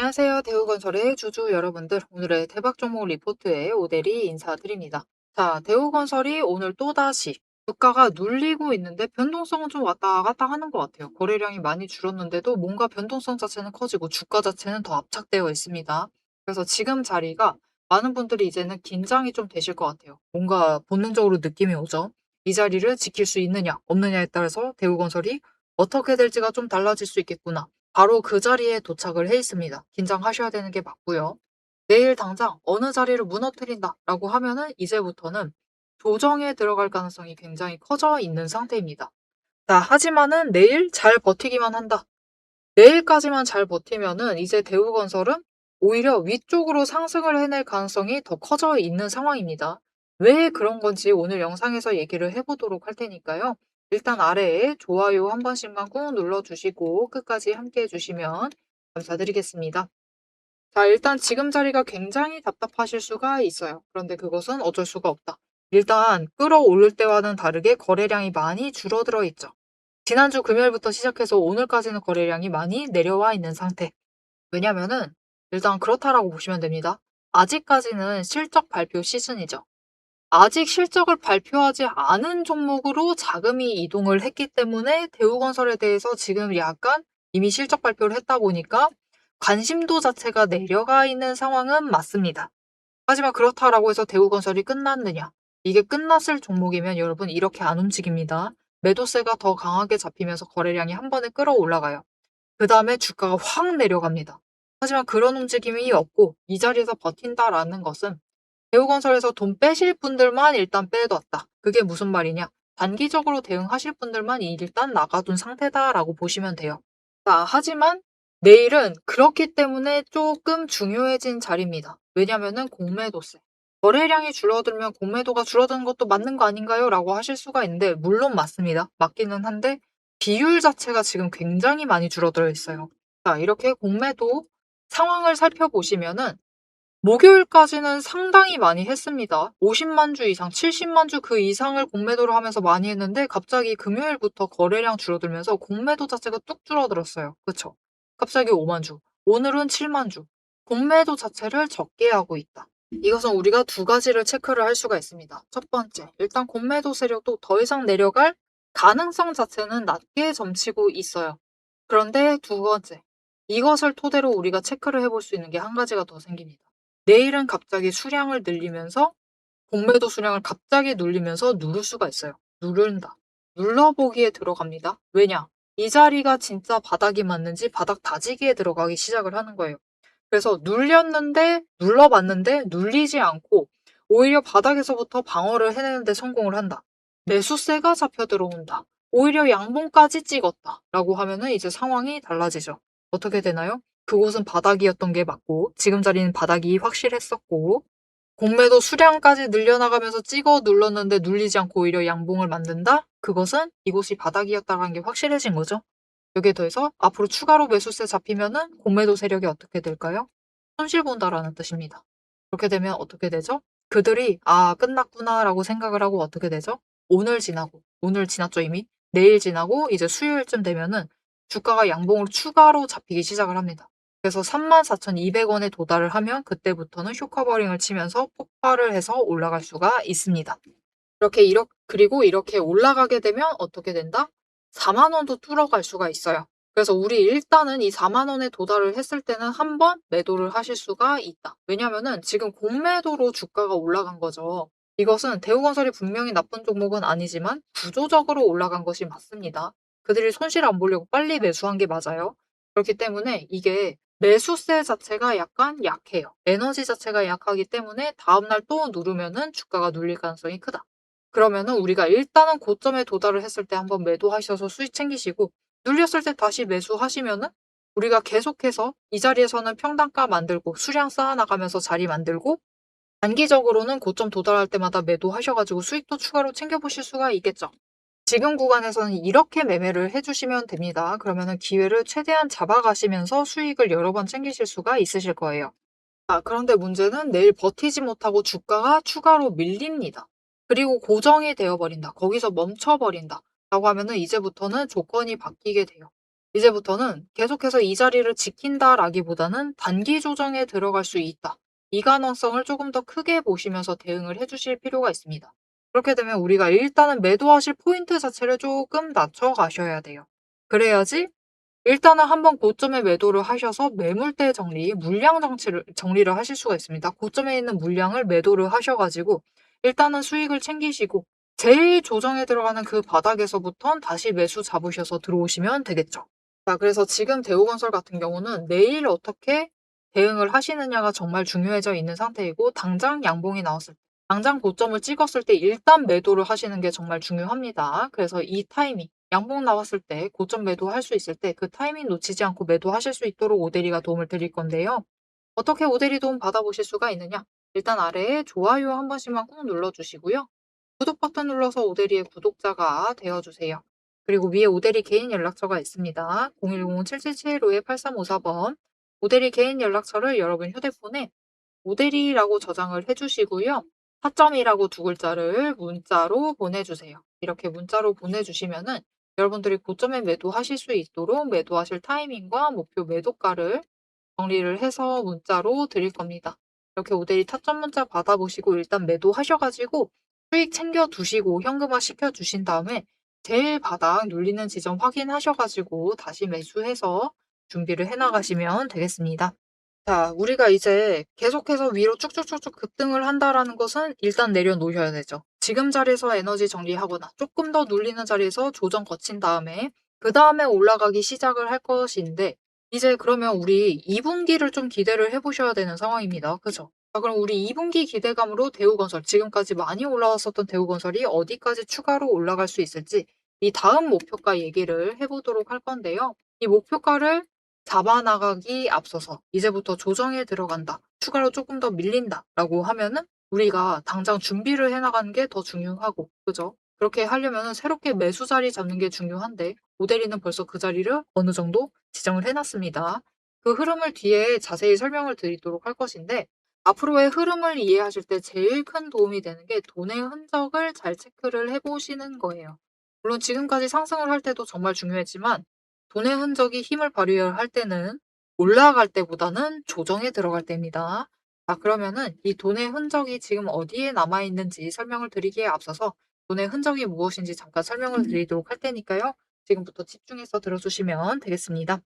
안녕하세요. 대우건설의 주주 여러분들. 오늘의 대박 종목 리포트에 오대리 인사드립니다. 자, 대우건설이 오늘 또다시 주가가 눌리고 있는데 변동성은 좀 왔다 갔다 하는 것 같아요. 거래량이 많이 줄었는데도 뭔가 변동성 자체는 커지고 주가 자체는 더 압착되어 있습니다. 그래서 지금 자리가 많은 분들이 이제는 긴장이 좀 되실 것 같아요. 뭔가 본능적으로 느낌이 오죠. 이 자리를 지킬 수 있느냐, 없느냐에 따라서 대우건설이 어떻게 될지가 좀 달라질 수 있겠구나. 바로 그 자리에 도착을 해 있습니다. 긴장하셔야 되는 게 맞고요. 내일 당장 어느 자리를 무너뜨린다라고 하면은 이제부터는 조정에 들어갈 가능성이 굉장히 커져 있는 상태입니다. 자, 하지만은 내일 잘 버티기만 한다. 내일까지만 잘 버티면은 이제 대우건설은 오히려 위쪽으로 상승을 해낼 가능성이 더 커져 있는 상황입니다. 왜 그런 건지 오늘 영상에서 얘기를 해보도록 할 테니까요. 일단 아래에 좋아요 한 번씩만 꾹 눌러주시고 끝까지 함께 해주시면 감사드리겠습니다. 자, 일단 지금 자리가 굉장히 답답하실 수가 있어요. 그런데 그것은 어쩔 수가 없다. 일단 끌어올릴 때와는 다르게 거래량이 많이 줄어들어 있죠. 지난주 금요일부터 시작해서 오늘까지는 거래량이 많이 내려와 있는 상태. 왜냐면은 일단 그렇다라고 보시면 됩니다. 아직까지는 실적 발표 시즌이죠. 아직 실적을 발표하지 않은 종목으로 자금이 이동을 했기 때문에 대우건설에 대해서 지금 약간 이미 실적 발표를 했다 보니까 관심도 자체가 내려가 있는 상황은 맞습니다. 하지만 그렇다라고 해서 대우건설이 끝났느냐? 이게 끝났을 종목이면 여러분 이렇게 안 움직입니다. 매도세가 더 강하게 잡히면서 거래량이 한 번에 끌어올라가요. 그 다음에 주가가 확 내려갑니다. 하지만 그런 움직임이 없고 이 자리에서 버틴다라는 것은 대우건설에서 돈 빼실 분들만 일단 빼뒀다. 그게 무슨 말이냐? 단기적으로 대응하실 분들만 일단 나가둔 상태다라고 보시면 돼요. 자, 하지만 내일은 그렇기 때문에 조금 중요해진 자리입니다. 왜냐면은 공매도세. 거래량이 줄어들면 공매도가 줄어드는 것도 맞는 거 아닌가요? 라고 하실 수가 있는데 물론 맞습니다. 맞기는 한데 비율 자체가 지금 굉장히 많이 줄어들어 있어요. 자, 이렇게 공매도 상황을 살펴보시면은 목요일까지는 상당히 많이 했습니다. 50만 주 이상, 70만 주 그 이상을 공매도를 하면서 많이 했는데 갑자기 금요일부터 거래량 줄어들면서 공매도 자체가 뚝 줄어들었어요. 그쵸? 갑자기 5만 주, 오늘은 7만 주. 공매도 자체를 적게 하고 있다. 이것은 우리가 두 가지를 체크를 할 수가 있습니다. 첫 번째, 일단 공매도 세력도 더 이상 내려갈 가능성 자체는 낮게 점치고 있어요. 그런데 두 번째, 이것을 토대로 우리가 체크를 해볼 수 있는 게 한 가지가 더 생깁니다. 내일은 갑자기 수량을 늘리면서 공매도 수량을 갑자기 눌리면서 누를 수가 있어요. 누른다. 눌러보기에 들어갑니다. 왜냐? 이 자리가 진짜 바닥이 맞는지 바닥 다지기에 들어가기 시작을 하는 거예요. 그래서 눌렸는데 눌러봤는데 눌리지 않고 오히려 바닥에서부터 방어를 해내는데 성공을 한다. 매수세가 잡혀 들어온다. 오히려 양봉까지 찍었다. 라고 하면은 이제 상황이 달라지죠. 어떻게 되나요? 그곳은 바닥이었던 게 맞고 지금 자리는 바닥이 확실했었고 공매도 수량까지 늘려나가면서 찍어 눌렀는데 눌리지 않고 오히려 양봉을 만든다? 그것은 이곳이 바닥이었다는 게 확실해진 거죠. 여기에 더해서 앞으로 추가로 매수세 잡히면은 공매도 세력이 어떻게 될까요? 손실 본다라는 뜻입니다. 그렇게 되면 어떻게 되죠? 그들이 끝났구나라고 생각을 하고 어떻게 되죠? 오늘 지나고, 오늘 지났죠 이미? 내일 지나고 이제 수요일쯤 되면은 주가가 양봉으로 추가로 잡히기 시작을 합니다. 그래서 34,200원에 도달을 하면 그때부터는 쇼커버링을 치면서 폭발을 해서 올라갈 수가 있습니다. 그리고 이렇게 올라가게 되면 어떻게 된다? 4만 원도 뚫어갈 수가 있어요. 그래서 우리 일단은 이 4만 원에 도달을 했을 때는 한번 매도를 하실 수가 있다. 왜냐면은 지금 공매도로 주가가 올라간 거죠. 이것은 대우건설이 분명히 나쁜 종목은 아니지만 구조적으로 올라간 것이 맞습니다. 그들이 손실 안 보려고 빨리 매수한 게 맞아요. 그렇기 때문에 이게 매수세 자체가 약간 약해요. 에너지 자체가 약하기 때문에 다음날 또 누르면은 주가가 눌릴 가능성이 크다. 그러면은 우리가 일단은 고점에 도달을 했을 때 한번 매도하셔서 수익 챙기시고 눌렸을 때 다시 매수하시면은 우리가 계속해서 이 자리에서는 평단가 만들고 수량 쌓아나가면서 자리 만들고 단기적으로는 고점 도달할 때마다 매도하셔가지고 수익도 추가로 챙겨보실 수가 있겠죠. 지금 구간에서는 이렇게 매매를 해주시면 됩니다. 그러면은 기회를 최대한 잡아가시면서 수익을 여러 번 챙기실 수가 있으실 거예요. 그런데 문제는 내일 버티지 못하고 주가가 추가로 밀립니다. 그리고 고정이 되어버린다. 거기서 멈춰버린다. 라고 하면은 이제부터는 조건이 바뀌게 돼요. 이제부터는 계속해서 이 자리를 지킨다라기보다는 단기 조정에 들어갈 수 있다. 이 가능성을 조금 더 크게 보시면서 대응을 해주실 필요가 있습니다. 그렇게 되면 우리가 일단은 매도하실 포인트 자체를 조금 낮춰 가셔야 돼요. 그래야지 일단은 한번 고점에 매도를 하셔서 매물대 정리, 물량 정리를 하실 수가 있습니다. 고점에 있는 물량을 매도를 하셔가지고 일단은 수익을 챙기시고 제일 조정에 들어가는 그 바닥에서부터 다시 매수 잡으셔서 들어오시면 되겠죠. 자, 그래서 지금 대우건설 같은 경우는 내일 어떻게 대응을 하시느냐가 정말 중요해져 있는 상태이고 당장 양봉이 나왔을 때, 당장 고점을 찍었을 때 일단 매도를 하시는 게 정말 중요합니다. 그래서 이 타이밍, 양봉 나왔을 때 고점 매도할 수 있을 때 그 타이밍 놓치지 않고 매도하실 수 있도록 오대리가 도움을 드릴 건데요. 어떻게 오대리 도움 받아보실 수가 있느냐? 일단 아래에 좋아요 한 번씩만 꾹 눌러주시고요. 구독 버튼 눌러서 오대리의 구독자가 되어주세요. 그리고 위에 오대리 개인 연락처가 있습니다. 010-7775-8354번. 오대리 개인 연락처를 여러분 휴대폰에 오대리라고 저장을 해주시고요. 타점이라고 두 글자를 문자로 보내주세요. 이렇게 문자로 보내주시면은 여러분들이 고점에 매도하실 수 있도록 매도하실 타이밍과 목표 매도가를 정리를 해서 문자로 드릴 겁니다. 이렇게 오대리 타점 문자 받아보시고 일단 매도하셔가지고 수익 챙겨 두시고 현금화 시켜 주신 다음에 제일 바닥 눌리는 지점 확인하셔가지고 다시 매수해서 준비를 해나가시면 되겠습니다. 자, 우리가 이제 계속해서 위로 쭉쭉쭉쭉 급등을 한다라는 것은 일단 내려놓으셔야 되죠. 지금 자리에서 에너지 정리하거나 조금 더 눌리는 자리에서 조정 거친 다음에 그 다음에 올라가기 시작을 할 것인데 이제 그러면 우리 2분기를 좀 기대를 해보셔야 되는 상황입니다. 그죠? 자, 그럼 우리 2분기 기대감으로 대우건설, 지금까지 많이 올라왔었던 대우건설이 어디까지 추가로 올라갈 수 있을지 이 다음 목표가 얘기를 해보도록 할 건데요. 이 목표가를 잡아나가기 앞서서 이제부터 조정에 들어간다. 추가로 조금 더 밀린다라고 하면은 우리가 당장 준비를 해나가는 게 더 중요하고, 그죠? 그렇게 하려면은 새롭게 매수 자리 잡는 게 중요한데 모델이는 벌써 그 자리를 어느 정도 지정을 해놨습니다. 그 흐름을 뒤에 자세히 설명을 드리도록 할 것인데 앞으로의 흐름을 이해하실 때 제일 큰 도움이 되는 게 돈의 흔적을 잘 체크를 해보시는 거예요. 물론 지금까지 상승을 할 때도 정말 중요했지만 돈의 흔적이 힘을 발휘할 때는 올라갈 때보다는 조정에 들어갈 때입니다. 자, 그러면은 이 돈의 흔적이 지금 어디에 남아있는지 설명을 드리기에 앞서서 돈의 흔적이 무엇인지 잠깐 설명을 드리도록 할 테니까요. 지금부터 집중해서 들어주시면 되겠습니다.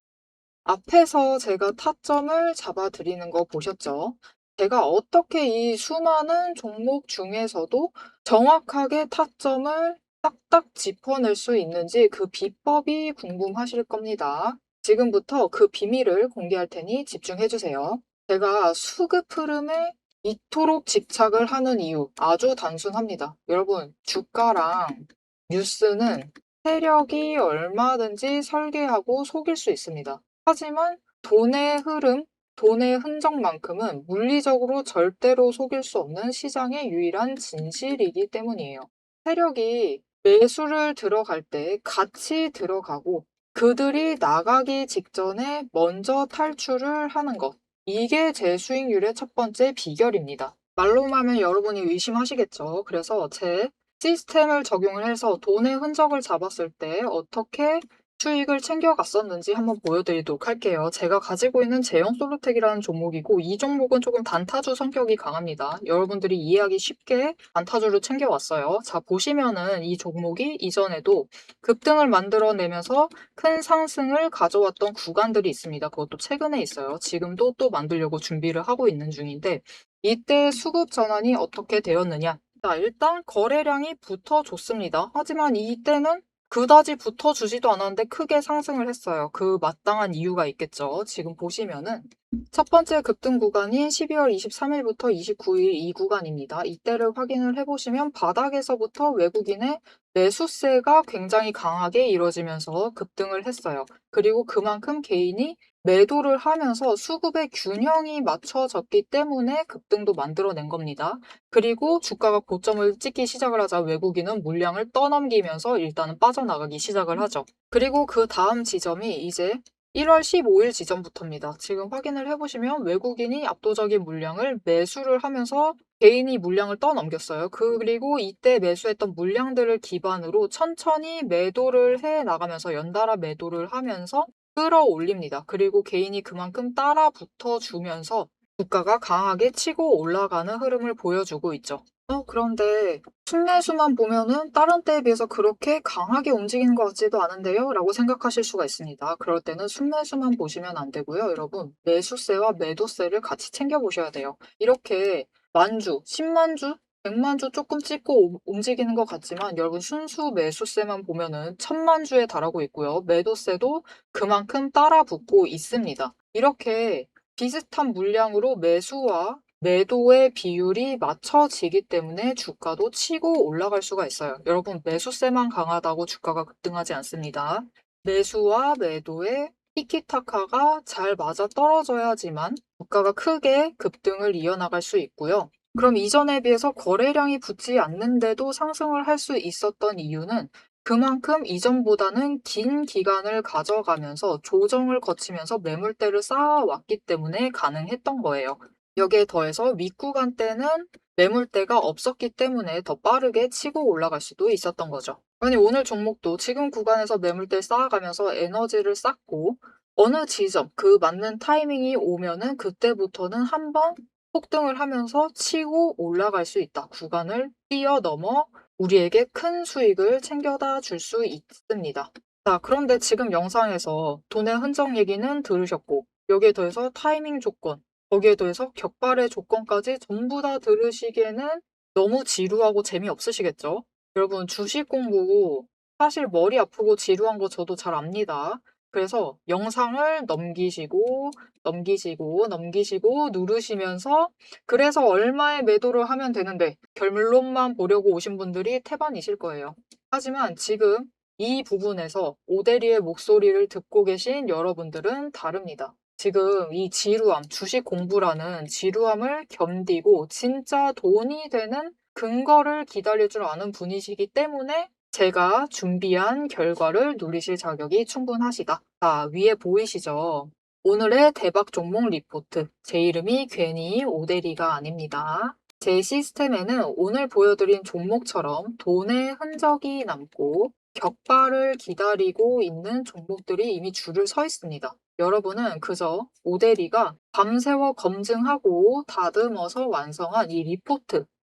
앞에서 제가 타점을 잡아드리는 거 보셨죠? 제가 어떻게 이 수많은 종목 중에서도 정확하게 타점을 딱딱 짚어낼 수 있는지 그 비법이 궁금하실 겁니다. 지금부터 그 비밀을 공개할 테니 집중해주세요. 제가 수급 흐름에 이토록 집착을 하는 이유 아주 단순합니다. 여러분, 주가랑 뉴스는 세력이 얼마든지 설계하고 속일 수 있습니다. 하지만 돈의 흐름, 돈의 흔적만큼은 물리적으로 절대로 속일 수 없는 시장의 유일한 진실이기 때문이에요. 세력이 매수를 들어갈 때 같이 들어가고 그들이 나가기 직전에 먼저 탈출을 하는 것. 이게 제 수익률의 첫 번째 비결입니다. 말로만 하면 여러분이 의심하시겠죠. 그래서 제 시스템을 적용을 해서 돈의 흔적을 잡았을 때 어떻게 수익을 챙겨갔었는지 한번 보여드리도록 할게요. 제가 가지고 있는 제형 솔루텍이라는 종목이고 이 종목은 조금 단타주 성격이 강합니다. 여러분들이 이해하기 쉽게 단타주를 챙겨왔어요. 자, 보시면은 이 종목이 이전에도 급등을 만들어내면서 큰 상승을 가져왔던 구간들이 있습니다. 그것도 최근에 있어요. 지금도 또 만들려고 준비를 하고 있는 중인데 이때 수급 전환이 어떻게 되었느냐? 자, 일단 거래량이 붙어줬습니다. 하지만 이때는 그다지 붙어주지도 않았는데 크게 상승을 했어요. 그 마땅한 이유가 있겠죠. 지금 보시면은 첫 번째 급등 구간인 12월 23일부터 29일 이 구간입니다. 이때를 확인을 해보시면 바닥에서부터 외국인의 매수세가 굉장히 강하게 이루어지면서 급등을 했어요. 그리고 그만큼 개인이 매도를 하면서 수급의 균형이 맞춰졌기 때문에 급등도 만들어낸 겁니다. 그리고 주가가 고점을 찍기 시작을 하자 외국인은 물량을 떠넘기면서 일단은 빠져나가기 시작을 하죠. 그리고 그 다음 지점이 이제 1월 15일 지점부터입니다. 지금 확인을 해보시면 외국인이 압도적인 물량을 매수를 하면서 개인이 물량을 떠넘겼어요. 그리고 이때 매수했던 물량들을 기반으로 천천히 매도를 해 나가면서 연달아 매도를 하면서 끌어올립니다. 그리고 개인이 그만큼 따라 붙어주면서 주가가 강하게 치고 올라가는 흐름을 보여주고 있죠. 그런데 순매수만 보면은 다른 때에 비해서 그렇게 강하게 움직이는 것 같지도 않은데요? 라고 생각하실 수가 있습니다. 그럴 때는 순매수만 보시면 안 되고요. 여러분, 매수세와 매도세를 같이 챙겨보셔야 돼요. 이렇게 만주, 10만주, 100만주 조금 찍고 움직이는 것 같지만 여러분 순수 매수세만 보면은 1000만주에 달하고 있고요. 매도세도 그만큼 따라 붙고 있습니다. 이렇게 비슷한 물량으로 매수와 매도의 비율이 맞춰지기 때문에 주가도 치고 올라갈 수가 있어요. 여러분, 매수세만 강하다고 주가가 급등하지 않습니다. 매수와 매도의 티키타카가 잘 맞아 떨어져야지만 주가가 크게 급등을 이어나갈 수 있고요. 그럼 이전에 비해서 거래량이 붙지 않는데도 상승을 할 수 있었던 이유는 그만큼 이전보다는 긴 기간을 가져가면서 조정을 거치면서 매물대를 쌓아왔기 때문에 가능했던 거예요. 여기에 더해서 윗구간 때는 매물대가 없었기 때문에 더 빠르게 치고 올라갈 수도 있었던 거죠. 아니, 오늘 종목도 지금 구간에서 매물대 쌓아가면서 에너지를 쌓고 어느 지점, 그 맞는 타이밍이 오면은 그때부터는 한번 폭등을 하면서 치고 올라갈 수 있다. 구간을 뛰어넘어 우리에게 큰 수익을 챙겨다 줄 수 있습니다. 자, 그런데 지금 영상에서 돈의 흔적 얘기는 들으셨고, 여기에 더해서 타이밍 조건, 거기에 더해서 격발의 조건까지 전부 다 들으시기에는 너무 지루하고 재미없으시겠죠? 여러분, 주식 공부 사실 머리 아프고 지루한 거 저도 잘 압니다. 그래서 영상을 넘기시고 누르시면서 그래서 얼마에 매도를 하면 되는데 결론만 보려고 오신 분들이 태반이실 거예요. 하지만 지금 이 부분에서 오대리의 목소리를 듣고 계신 여러분들은 다릅니다. 지금 이 지루함, 주식 공부라는 지루함을 견디고 진짜 돈이 되는 근거를 기다릴 줄 아는 분이시기 때문에 제가 준비한 결과를 누리실 자격이 충분하시다. 자, 위에 보이시죠? 오늘의 대박 종목 리포트. 제 이름이 괜히 오대리가 아닙니다. 제 시스템에는 오늘 보여드린 종목처럼 돈의 흔적이 남고 격발을 기다리고 있는 종목들이 이미 줄을 서 있습니다. 여러분은 그저 오대리가 밤새워 검증하고 다듬어서 완성한 이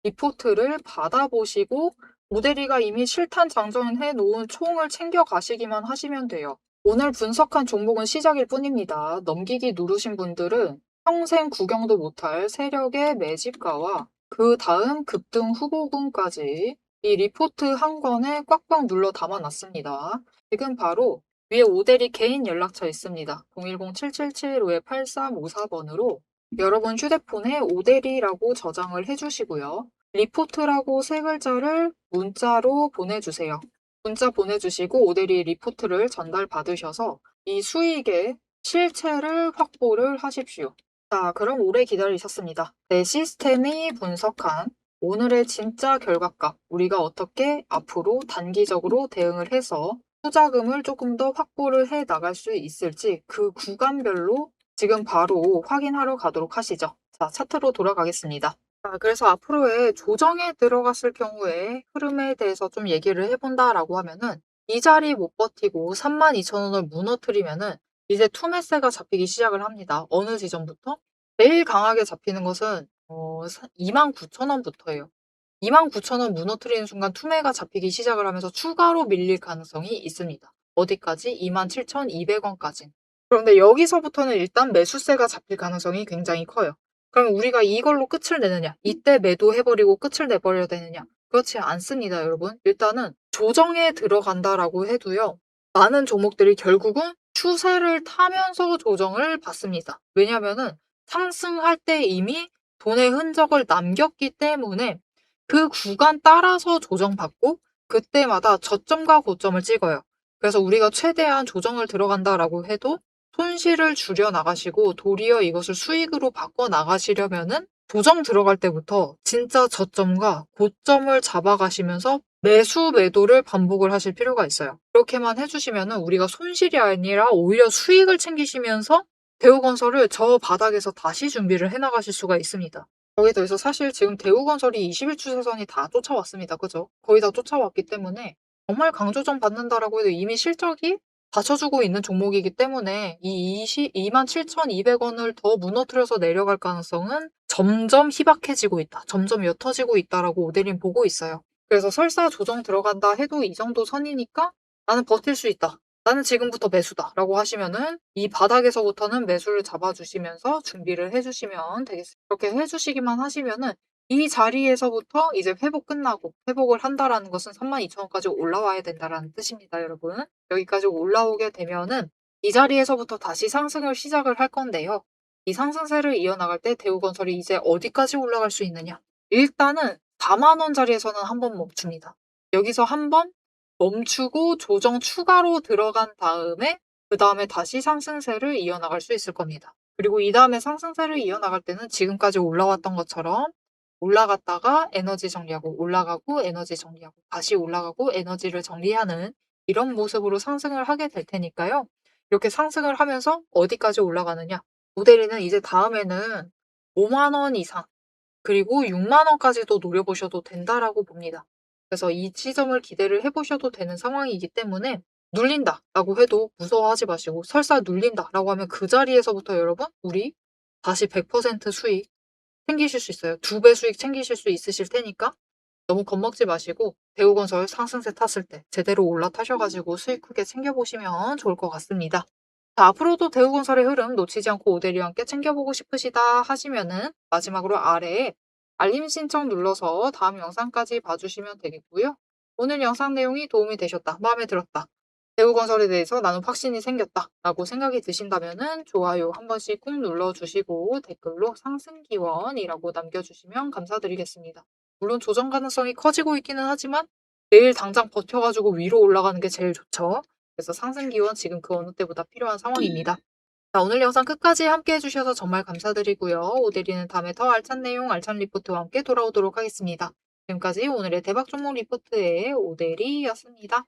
리포트를 받아보시고 오대리가 이미 실탄 장전해 놓은 총을 챙겨 가시기만 하시면 돼요. 오늘 분석한 종목은 시작일 뿐입니다. 넘기기 누르신 분들은 평생 구경도 못할 세력의 매집가와 그 다음 급등 후보군까지 이 리포트 한 권에 꽉꽉 눌러 담아놨습니다. 지금 바로 위에 오대리 개인 연락처 있습니다. 010-7775-8354번으로 여러분 휴대폰에 오대리라고 저장을 해주시고요. 리포트라고 세 글자를 문자로 보내주세요. 문자 보내주시고 오대리 리포트를 전달받으셔서 이 수익의 실체를 확보를 하십시오. 자, 그럼 오래 기다리셨습니다. 내 시스템이 분석한 오늘의 진짜 결과값, 우리가 어떻게 앞으로 단기적으로 대응을 해서 투자금을 조금 더 확보를 해 나갈 수 있을지 그 구간별로 지금 바로 확인하러 가도록 하시죠. 자, 차트로 돌아가겠습니다. 자, 그래서 앞으로의 조정에 들어갔을 경우에 흐름에 대해서 좀 얘기를 해본다라고 하면은 이 자리 못 버티고 32,000원을 무너뜨리면은 이제 투매세가 잡히기 시작을 합니다. 어느 지점부터? 제일 강하게 잡히는 것은 29,000원부터예요. 29,000원 무너뜨리는 순간 투매가 잡히기 시작을 하면서 추가로 밀릴 가능성이 있습니다. 어디까지? 27,200원까지. 그런데 여기서부터는 일단 매수세가 잡힐 가능성이 굉장히 커요. 그럼 우리가 이걸로 끝을 내느냐? 이때 매도해버리고 끝을 내버려야 되느냐? 그렇지 않습니다, 여러분. 일단은 조정에 들어간다라고 해도요. 많은 종목들이 결국은 추세를 타면서 조정을 받습니다. 왜냐면은 상승할 때 이미 돈의 흔적을 남겼기 때문에 그 구간 따라서 조정받고 그때마다 저점과 고점을 찍어요. 그래서 우리가 최대한 조정을 들어간다라고 해도 손실을 줄여 나가시고 도리어 이것을 수익으로 바꿔 나가시려면은 조정 들어갈 때부터 진짜 저점과 고점을 잡아가시면서 매수 매도를 반복을 하실 필요가 있어요. 그렇게만 해주시면은 우리가 손실이 아니라 오히려 수익을 챙기시면서 대우건설을 저 바닥에서 다시 준비를 해나가실 수가 있습니다. 거기에 더해서 사실 지금 대우건설이 20일 추세선이 다 쫓아왔습니다. 그죠? 거의 다 쫓아왔기 때문에 정말 강조점 받는다라고 해도 이미 실적이 받쳐주고 있는 종목이기 때문에 이 27,200원을 더 무너뜨려서 내려갈 가능성은 점점 희박해지고 있다. 점점 옅어지고 있다라고 오데린 보고 있어요. 그래서 설사 조정 들어간다 해도 이 정도 선이니까 나는 버틸 수 있다. 나는 지금부터 매수다라고 하시면은 이 바닥에서부터는 매수를 잡아주시면서 준비를 해주시면 되겠습니다. 그렇게 해주시기만 하시면은 이 자리에서부터 이제 회복 끝나고 회복을 한다라는 것은 32,000원까지 올라와야 된다라는 뜻입니다, 여러분. 여기까지 올라오게 되면은 이 자리에서부터 다시 상승을 시작을 할 건데요. 이 상승세를 이어나갈 때 대우건설이 이제 어디까지 올라갈 수 있느냐? 일단은 4만 원 자리에서는 한번 멈춥니다. 여기서 한번 멈추고 조정 추가로 들어간 다음에 그다음에 다시 상승세를 이어나갈 수 있을 겁니다. 그리고 이 다음에 상승세를 이어나갈 때는 지금까지 올라왔던 것처럼 올라갔다가 에너지 정리하고 올라가고 에너지 정리하고 다시 올라가고 에너지를 정리하는 이런 모습으로 상승을 하게 될 테니까요. 이렇게 상승을 하면서 어디까지 올라가느냐? 모델이는 이제 다음에는 5만 원 이상 그리고 6만 원까지도 노려보셔도 된다라고 봅니다. 그래서 이 지점을 기대를 해보셔도 되는 상황이기 때문에 눌린다라고 해도 무서워하지 마시고 설사 눌린다라고 하면 그 자리에서부터 여러분 우리 다시 100% 수익 챙기실 수 있어요. 2배 수익 챙기실 수 있으실 테니까 너무 겁먹지 마시고 대우건설 상승세 탔을 때 제대로 올라타셔가지고 수익 크게 챙겨보시면 좋을 것 같습니다. 자, 앞으로도 대우건설의 흐름 놓치지 않고 오데리와 함께 챙겨보고 싶으시다 하시면은 마지막으로 아래에 알림 신청 눌러서 다음 영상까지 봐주시면 되겠고요. 오늘 영상 내용이 도움이 되셨다, 마음에 들었다, 대우건설에 대해서 나는 확신이 생겼다 라고 생각이 드신다면은 좋아요 한 번씩 꾹 눌러주시고 댓글로 상승기원이라고 남겨주시면 감사드리겠습니다. 물론 조정 가능성이 커지고 있기는 하지만 내일 당장 버텨가지고 위로 올라가는 게 제일 좋죠. 그래서 상승기원 지금 그 어느 때보다 필요한 상황입니다. 자, 오늘 영상 끝까지 함께 해주셔서 정말 감사드리고요. 오데리는 다음에 더 알찬 내용, 알찬 리포트와 함께 돌아오도록 하겠습니다. 지금까지 오늘의 대박 종목 리포트의 오데리였습니다.